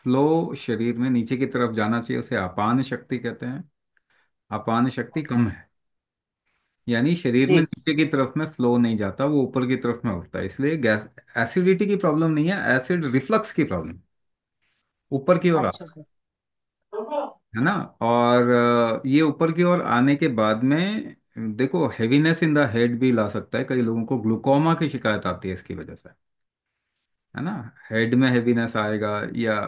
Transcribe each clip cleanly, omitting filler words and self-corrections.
Flow शरीर में नीचे की तरफ जाना चाहिए, उसे अपान शक्ति कहते हैं। अपान शक्ति कम है, यानी शरीर में जी। नीचे की तरफ में फ्लो नहीं जाता, वो ऊपर की तरफ में उठता है, इसलिए गैस एसिडिटी की प्रॉब्लम नहीं है, एसिड रिफ्लक्स की प्रॉब्लम ऊपर की ओर अच्छा आता सर। है ना। और ये ऊपर की ओर आने के बाद में देखो हेवीनेस इन द हेड भी ला सकता है, कई लोगों को ग्लूकोमा की शिकायत आती है इसकी वजह से, है ना। हेड में हेवीनेस आएगा, या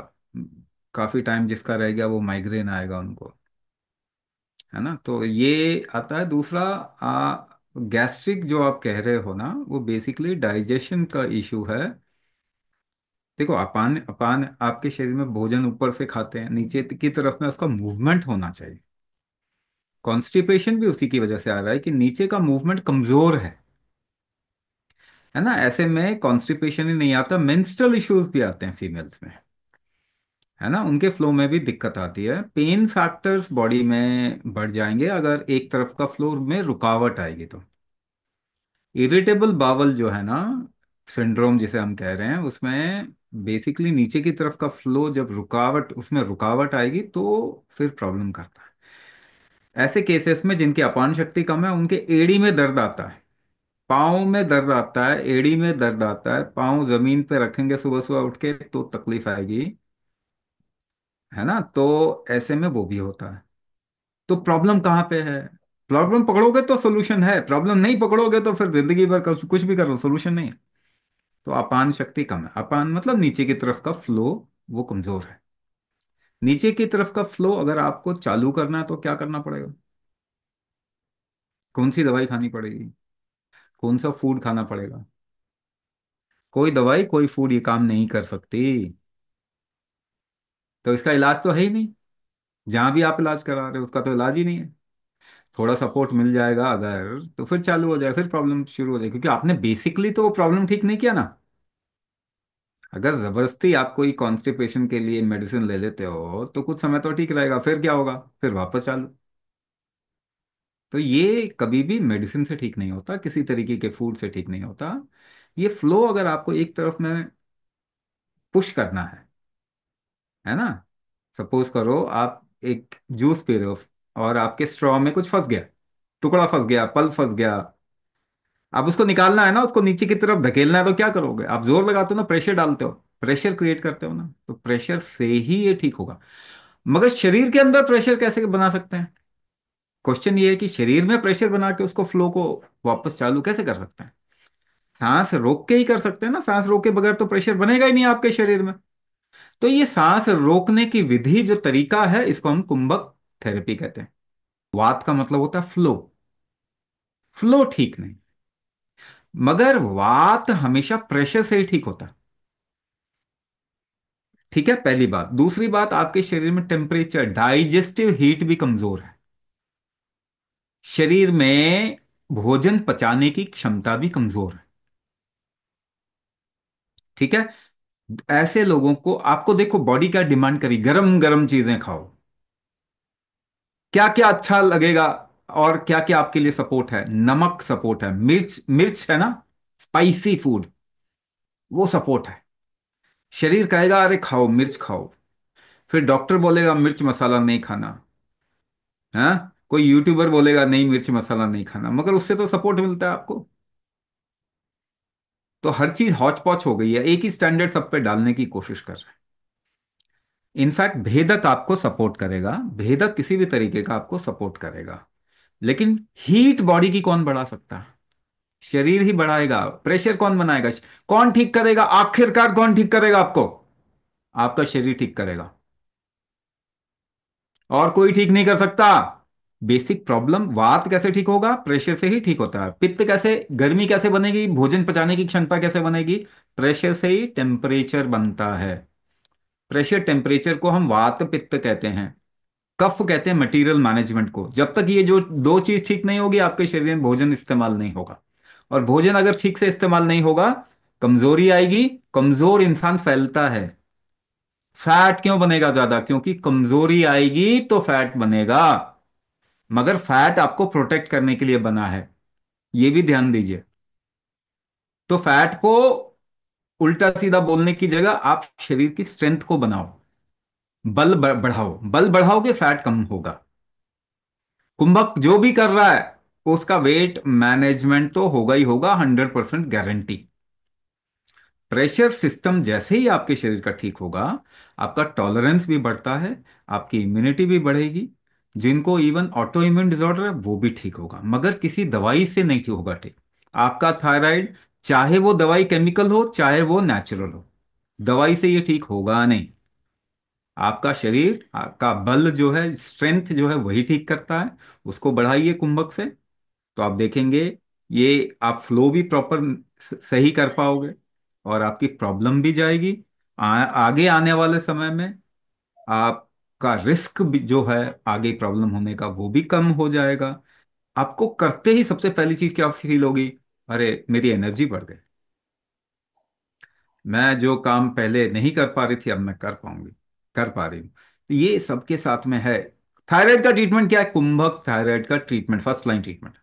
काफी टाइम जिसका रह गया वो माइग्रेन आएगा उनको, है ना। तो ये आता है। दूसरा गैस्ट्रिक जो आप कह रहे हो ना, वो बेसिकली डाइजेशन का इशू है। देखो अपान अपान आपके शरीर में भोजन ऊपर से खाते हैं, नीचे की तरफ में उसका मूवमेंट होना चाहिए। कॉन्स्टिपेशन भी उसी की वजह से आ रहा है कि नीचे का मूवमेंट कमजोर है ना। ऐसे में कॉन्स्टिपेशन ही नहीं आता, मेंस्ट्रुअल इश्यूज भी आते हैं फीमेल्स में, है ना। उनके फ्लो में भी दिक्कत आती है, पेन फैक्टर्स बॉडी में बढ़ जाएंगे अगर एक तरफ का फ्लो में रुकावट आएगी तो। इरिटेबल बावल जो है ना, सिंड्रोम जिसे हम कह रहे हैं, उसमें बेसिकली नीचे की तरफ का फ्लो जब रुकावट, उसमें रुकावट आएगी तो फिर प्रॉब्लम करता है। ऐसे केसेस में जिनकी अपान शक्ति कम है, उनके एड़ी में दर्द आता है, पाँव में दर्द आता है, एड़ी में दर्द आता है, पाँव जमीन पे रखेंगे सुबह सुबह उठ के तो तकलीफ आएगी, है ना। तो ऐसे में वो भी होता है। तो प्रॉब्लम कहाँ पे है? प्रॉब्लम पकड़ोगे तो सोल्यूशन है, प्रॉब्लम नहीं पकड़ोगे तो फिर जिंदगी भर कुछ भी करो सोल्यूशन नहीं है। तो अपान शक्ति कम है, अपान मतलब नीचे की तरफ का फ्लो वो कमजोर है। नीचे की तरफ का फ्लो अगर आपको चालू करना है तो क्या करना पड़ेगा? कौन सी दवाई खानी पड़ेगी? कौन सा फूड खाना पड़ेगा? कोई दवाई कोई फूड ये काम नहीं कर सकती। तो इसका इलाज तो है ही नहीं, जहां भी आप इलाज करा रहे हो उसका तो इलाज ही नहीं है। थोड़ा सपोर्ट मिल जाएगा अगर तो फिर चालू हो जाए, फिर प्रॉब्लम शुरू हो जाए, क्योंकि आपने बेसिकली तो वो प्रॉब्लम ठीक नहीं किया ना। अगर जबरदस्ती आप कोई कॉन्स्टिपेशन के लिए मेडिसिन ले लेते हो तो कुछ समय तो ठीक रहेगा, फिर क्या होगा? फिर वापस चालू। तो ये कभी भी मेडिसिन से ठीक नहीं होता, किसी तरीके के फूड से ठीक नहीं होता। ये फ्लो अगर आपको एक तरफ में पुश करना है ना। सपोज करो आप एक जूस पी रहे हो और आपके स्ट्रॉ में कुछ फंस गया, टुकड़ा फंस गया, पल्प फंस गया। अब उसको निकालना है ना, उसको नीचे की तरफ धकेलना है, तो क्या करोगे? आप जोर लगाते हो ना, प्रेशर डालते हो, प्रेशर क्रिएट करते हो ना, तो प्रेशर से ही ये ठीक होगा। मगर शरीर के अंदर प्रेशर कैसे बना सकते हैं? क्वेश्चन ये है कि शरीर में प्रेशर बना के उसको फ्लो को वापस चालू कैसे कर सकते हैं? सांस रोक के ही कर सकते हैं ना, सांस रोके बगैर तो प्रेशर बनेगा ही नहीं आपके शरीर में। तो ये सांस रोकने की विधि जो तरीका है, इसको हम कुंभक थेरेपी कहते हैं। वात का मतलब होता है फ्लो, फ्लो ठीक नहीं। मगर वात हमेशा प्रेशर से ही ठीक होता है। ठीक है, पहली बात। दूसरी बात, आपके शरीर में टेम्परेचर, डाइजेस्टिव हीट भी कमजोर है। शरीर में भोजन पचाने की क्षमता भी कमजोर है। ठीक है। ऐसे लोगों को आपको देखो बॉडी क्या डिमांड करी, गरम गरम चीजें खाओ, क्या क्या अच्छा लगेगा और क्या क्या आपके लिए सपोर्ट है? नमक सपोर्ट है, मिर्च मिर्च है ना, स्पाइसी फूड वो सपोर्ट है। शरीर कहेगा अरे खाओ मिर्च खाओ, फिर डॉक्टर बोलेगा मिर्च मसाला नहीं खाना, हाँ। कोई यूट्यूबर बोलेगा नहीं मिर्च मसाला नहीं खाना, मगर उससे तो सपोर्ट मिलता है आपको। तो हर चीज हौच पौच हो गई है, एक ही स्टैंडर्ड सब पे डालने की कोशिश कर रहे हैं। इनफैक्ट भेदक आपको सपोर्ट करेगा, भेदक किसी भी तरीके का आपको सपोर्ट करेगा, लेकिन हीट बॉडी की कौन बढ़ा सकता है? शरीर ही बढ़ाएगा। प्रेशर कौन बनाएगा? कौन ठीक करेगा आखिरकार? कौन ठीक करेगा आपको? आपका शरीर ठीक करेगा, और कोई ठीक नहीं कर सकता। बेसिक प्रॉब्लम, वात कैसे ठीक होगा? प्रेशर से ही ठीक होता है। पित्त कैसे, गर्मी कैसे बनेगी, भोजन पचाने की क्षमता कैसे बनेगी? प्रेशर से ही टेम्परेचर बनता है। प्रेशर टेम्परेचर को हम वात पित्त कहते हैं। कफ कहते हैं मटेरियल मैनेजमेंट को। जब तक ये जो दो चीज ठीक नहीं होगी, आपके शरीर में भोजन इस्तेमाल नहीं होगा। और भोजन अगर ठीक से इस्तेमाल नहीं होगा, कमजोरी आएगी। कमजोर इंसान फैलता है। फैट क्यों बनेगा ज्यादा? क्योंकि कमजोरी आएगी तो फैट बनेगा। मगर फैट आपको प्रोटेक्ट करने के लिए बना है, ये भी ध्यान दीजिए। तो फैट को उल्टा सीधा बोलने की जगह आप शरीर की स्ट्रेंथ को बनाओ। बढ़ाओ, बल बढ़ाओगे फैट कम होगा। कुंभक जो भी कर रहा है उसका वेट मैनेजमेंट तो होगा ही होगा, 100% गारंटी। प्रेशर सिस्टम जैसे ही आपके शरीर का ठीक होगा, आपका टॉलरेंस भी बढ़ता है, आपकी इम्यूनिटी भी बढ़ेगी। जिनको इवन ऑटो इम्यून डिसऑर्डर है वो भी ठीक होगा, मगर किसी दवाई से नहीं ठीक होगा ठीक। आपका थायराइड, चाहे वो दवाई केमिकल हो चाहे वो नेचुरल हो, दवाई से ये ठीक होगा नहीं। आपका शरीर, आपका बल जो है, स्ट्रेंथ जो है वही ठीक करता है। उसको बढ़ाइए कुंभक से, तो आप देखेंगे ये आप फ्लो भी प्रॉपर सही कर पाओगे, और आपकी प्रॉब्लम भी जाएगी। आगे आने वाले समय में आपका रिस्क भी जो है आगे प्रॉब्लम होने का वो भी कम हो जाएगा। आपको करते ही सबसे पहली चीज क्या फील होगी? अरे मेरी एनर्जी बढ़ गई, मैं जो काम पहले नहीं कर पा रही थी अब मैं कर पाऊंगी, कर पा रही हूँ। तो ये सबके साथ में है। थायराइड का ट्रीटमेंट क्या है? कुंभक थायराइड का ट्रीटमेंट, फर्स्ट लाइन ट्रीटमेंट